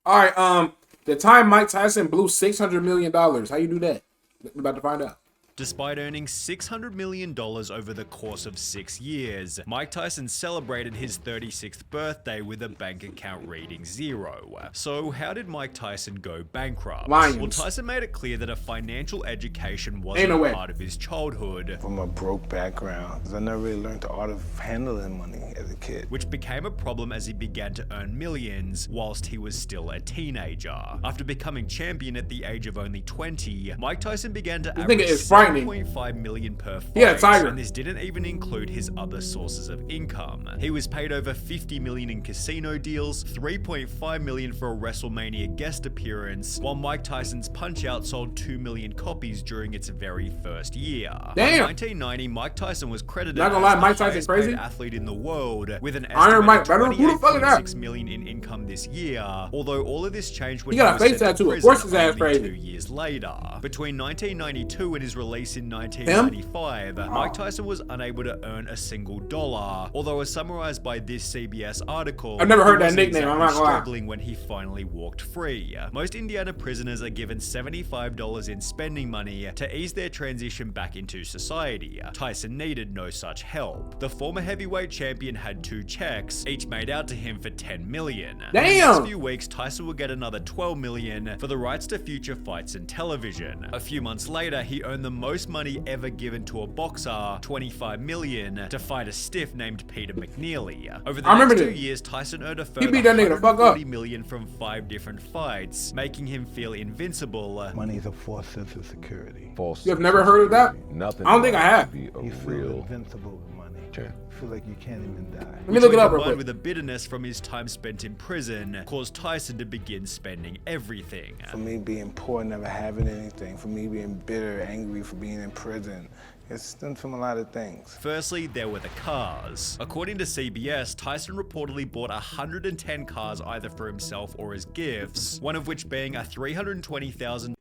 All right. The time Mike Tyson blew $600 million. How you do that? We're about to find out. Despite earning $600 million over the course of 6 years, Mike Tyson celebrated his 36th birthday with a bank account reading 0. So how did Mike Tyson go bankrupt? Lions. Well, Tyson made it clear that a financial education wasn't a part of his childhood. From a broke background, I never really learned the art of handling money as a kid. Which became a problem as he began to earn millions whilst he was still a teenager. After becoming champion at the age of only 20, Mike Tyson began to average $7.5 million per fight, and this didn't even include his other sources of income. He was paid over $50 million in casino deals, $3.5 million for a WrestleMania guest appearance, while Mike Tyson's Punch-Out sold 2 million copies during its very first year. Damn. In 1990, Mike Tyson was credited as the highest paid athlete in the world, with an estimated $28.6 million in income this year, although all of this changed when he was sent to prison only 2 years later. Between 1992 and his release in 1995, Mike Tyson was unable to earn a single dollar, although as summarized by this CBS article, I've never heard that nickname, I'm not gonna lie. Struggling when he finally walked free. Most Indiana prisoners are given $75 in spending money to ease their transition back into society. Tyson needed no such help. The former heavyweight champion had 2 checks, each made out to him for $10 million. Damn! In the next few weeks, Tyson would get another $12 million for the rights to future fights and television. A few months later, he earned the most money ever given to a boxer, $25 million, to fight a stiff named Peter McNeely. Over the next 2 years, Tyson earned a further $140 million from 5 different fights, making him feel invincible. Money is a false sense of security. You have never heard of that? Nothing. I don't think I have. You feel invincible with money. Sure. You feel like you can't even die. Let me look it up real quick. With the bitterness from his time spent in prison, caused Tyson to begin spending everything. For me being poor, never having anything, for me being bitter, angry for being in prison, it stems from a lot of things. Firstly, there were the cars. According to CBS, Tyson reportedly bought 110 cars either for himself or as gifts, one of which being a $320,000.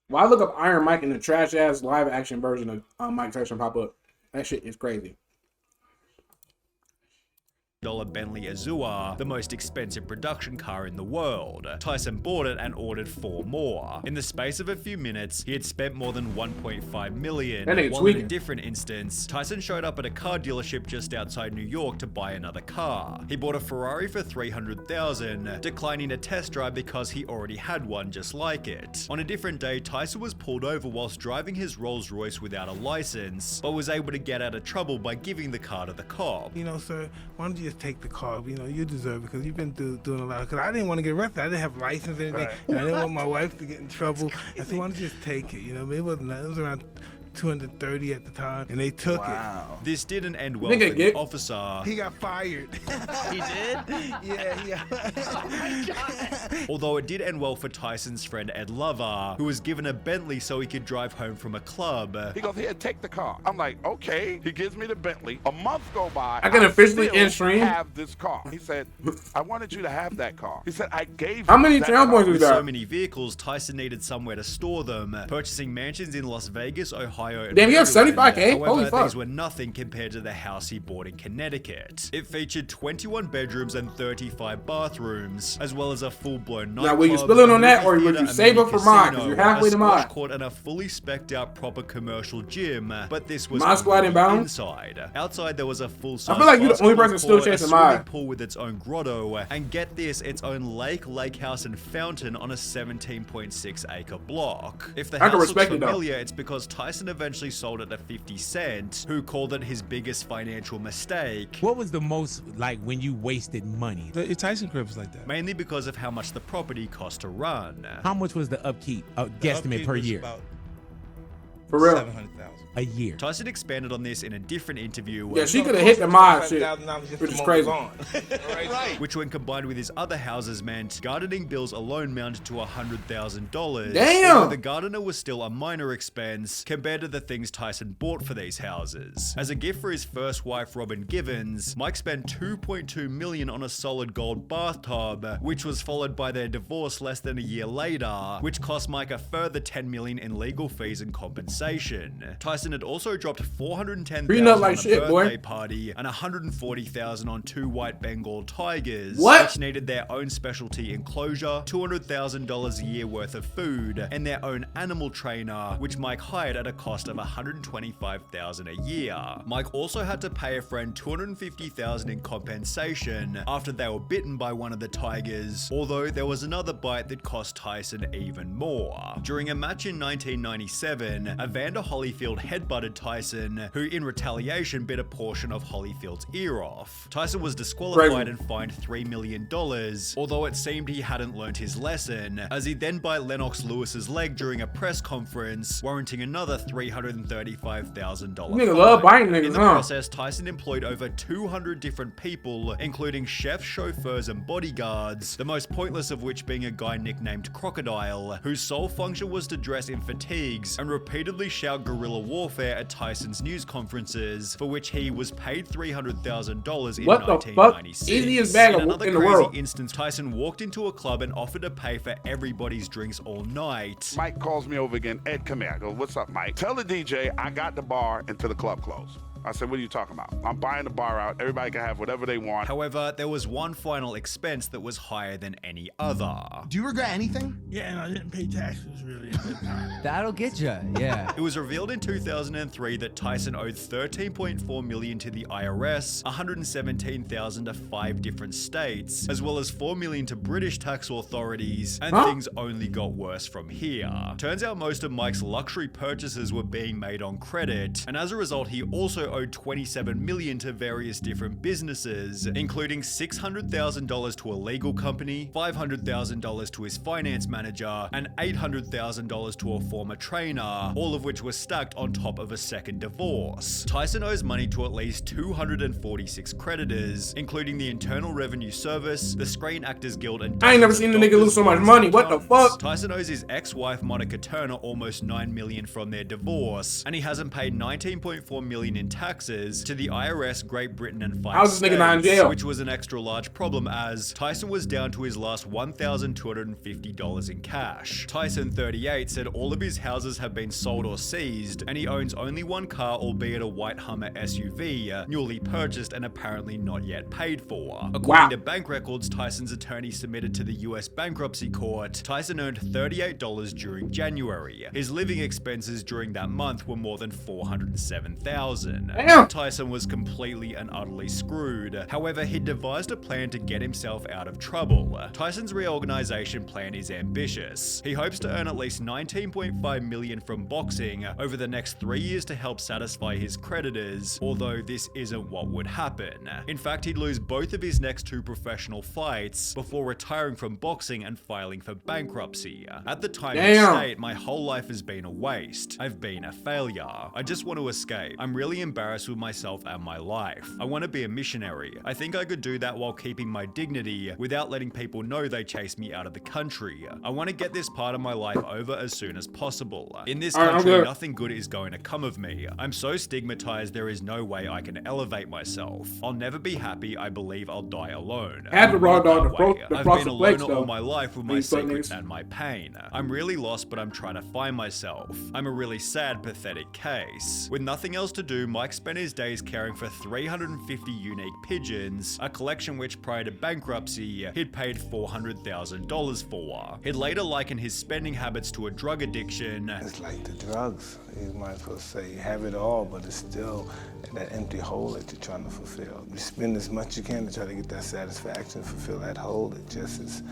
Well, I look up Iron Mike and the trash ass live action version of Mike Tyson pop up. That shit is crazy. Bentley Azure, the most expensive production car in the world. Tyson bought it and ordered 4 more. In the space of a few minutes, he had spent more than $1.5 million. While in a different instance, Tyson showed up at a car dealership just outside New York to buy another car. He bought a Ferrari for $300,000, declining a test drive because he already had one just like it. On a different day, Tyson was pulled over whilst driving his Rolls Royce without a license, but was able to get out of trouble by giving the car to the cop. You know, sir, why don't you just take the car? You know, you deserve it because you've been doing a lot. Because I didn't want to get arrested. I didn't have a license or anything. And I didn't want my wife to get in trouble. I said, why don't you just take it? You know, it was around 230 at the time, and they took it. This didn't end well for the officer. He got fired. He did? Yeah. Oh my God. Although it did end well for Tyson's friend Ed Lover, who was given a Bentley so he could drive home from a club. He goes, here, take the car. I'm like, okay. He gives me the Bentley. A month go by. I can officially have this car. He said, I wanted you to have that car. He said, I gave you How many trail points was With there? so many vehicles, Tyson needed somewhere to store them, purchasing mansions in Las Vegas, Ohio, and damn, you have 75K? However, Holy fuck. these were nothing compared to the house he bought in Connecticut. It featured 21 bedrooms and 35 bathrooms, as well as a full-blown nightclub. Now, will you spill it on that, or would you save it for mine? Because you're halfway to mine. A court and a fully spec'd-out proper commercial gym, but this was My squad inbound? inside. Outside, there was a full-size I feel like you're the only person still chasing mine. pool with its own grotto, and get this, its own lake house, and fountain on a 17.6-acre block. If the house looks familiar, it's because Tyson eventually sold it to 50 Cent, who called it his biggest financial mistake. What was the most, like, when you wasted money? The Tyson crib was like that. Mainly because of how much the property cost to run. How much was the upkeep, guesstimate per year? For real. 700,000 a year. Tyson expanded on this in a different interview. Yeah, she could have hit the mod shit, which is crazy. Right. Which, when combined with his other houses, meant gardening bills alone mounted to $100,000. Damn! Although the gardener was still a minor expense compared to the things Tyson bought for these houses. As a gift for his first wife, Robin Givens, Mike spent $2.2 million on a solid gold bathtub, which was followed by their divorce less than a year later, which cost Mike a further $10 million in legal fees and compensation. compensation. Tyson had also dropped $410,000 Prenup like on a shit, boy. birthday party and $140,000 on 2 white Bengal tigers, What? which needed their own specialty enclosure, $200,000 a year worth of food, and their own animal trainer, which Mike hired at a cost of $125,000 a year. Mike also had to pay a friend $250,000 in compensation after they were bitten by one of the tigers, although there was another bite that cost Tyson even more. During a match in 1997, Evander Holyfield headbutted Tyson, who in retaliation bit a portion of Holyfield's ear off. Tyson was disqualified and fined $3 million, although it seemed he hadn't learned his lesson, as he then bit Lennox Lewis's leg during a press conference, warranting another $335,000 Nigga love biting niggas, In the huh? process, Tyson employed over 200 different people, including chefs, chauffeurs, and bodyguards, the most pointless of which being a guy nicknamed Crocodile, whose sole function was to dress in fatigues and repeatedly shout guerrilla warfare at Tyson's news conferences, for which he was paid $300,000 in What the fuck? 1996. Easiest bag In of another in the crazy world. instance, Tyson walked into a club and offered to pay for everybody's drinks all night. Mike calls me over again. Ed, come here. I go, what's up, Mike? Tell the DJ I got the bar until the club closed. I said, what are you talking about? I'm buying the bar out. Everybody can have whatever they want. However, there was one final expense that was higher than any other. Do you regret anything? Yeah, and I didn't pay taxes really at the time. That'll get you, yeah. It was revealed in 2003 that Tyson owed $13.4 million to the IRS, $117,000 to 5 different states, as well as $4 million to British tax authorities, and things only got worse from here. Turns out most of Mike's luxury purchases were being made on credit, and as a result, he also owed $27 million to various different businesses, including $600,000 to a legal company, $500,000 to his finance manager, and $800,000 to a former trainer, all of which were stacked on top of a second divorce. Tyson owes money to at least 246 creditors, including the Internal Revenue Service, the Screen Actors Guild, and I ain't never dozens seen of a nigga doctors, lose so much lawyers, money. and What the accountants. fuck? Tyson owes his ex-wife Monica Turner almost $9 million from their divorce, and he hasn't paid $19.4 million in taxes to the IRS, Great Britain, and 5 How's this nigga not in states, jail? which was an extra large problem as Tyson was down to his last $1,250 in cash. Tyson, 38, said all of his houses have been sold or seized, and he owns only one car, albeit a white Hummer SUV, newly purchased and apparently not yet paid for. According to bank records Tyson's attorney submitted to the US bankruptcy court, Tyson earned $38 during January. His living expenses during that month were more than $407,000. Damn. Tyson was completely and utterly screwed. However, he devised a plan to get himself out of trouble. Tyson's reorganization plan is ambitious. He hopes to earn at least $19.5 million from boxing over the next 3 years to help satisfy his creditors, although this isn't what would happen. In fact, he'd lose both of his next 2 professional fights before retiring from boxing and filing for bankruptcy. At the time of the state, my whole life has been a waste. I've been a failure. I just want to escape. I'm really embarrassed with myself and my life. I want to be a missionary. I think I could do that while keeping my dignity without letting people know they chased me out of the country. I want to get this part of my life over as soon as possible. In this country, nothing good is going to come of me. I'm so stigmatized there is no way I can elevate myself. I'll never be happy. I believe I'll die alone. Had the raw dog the I've been alone all my life with my secrets and my pain. I'm really lost, but I'm trying to find myself. I'm a really sad, pathetic case. With nothing else to do, Mike spent his days caring for 350 unique pigeons, a collection which prior to bankruptcy, he'd paid $400,000 for. He'd later liken his spending habits to a drug addiction. It's like the drugs. You might as well say you have it all, but it's still that empty hole that you're trying to fulfill. You spend as much as you can to try to get that satisfaction, fulfill that hole. It just is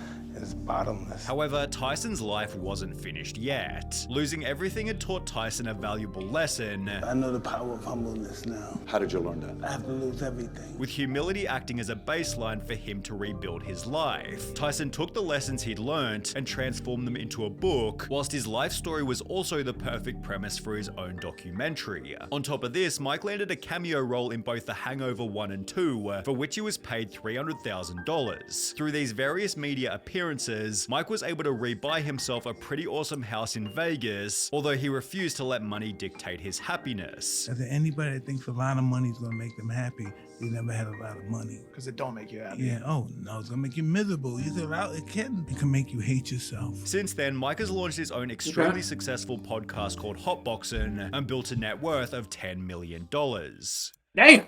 bottomless. However, Tyson's life wasn't finished yet. Losing everything had taught Tyson a valuable lesson. I know the power of humbleness now. How did you learn that? I have to lose everything. With humility acting as a baseline for him to rebuild his life. Tyson took the lessons he'd learnt and transformed them into a book, whilst his life story was also the perfect premise for his own documentary. On top of this, Mike landed a cameo role in both The Hangover 1 and 2, for which he was paid $300,000. Through these various media appearances, appearances, Mike was able to rebuy himself a pretty awesome house in Vegas, although he refused to let money dictate his happiness. Is there anybody that thinks a lot of money is going to make them happy? They never had a lot of money. Because it don't make you happy. Yeah, oh no, it's going to make you miserable. It can make you hate yourself. Since then, Mike has launched his own extremely successful podcast called Hotboxin' and built a net worth of $10 million. Damn.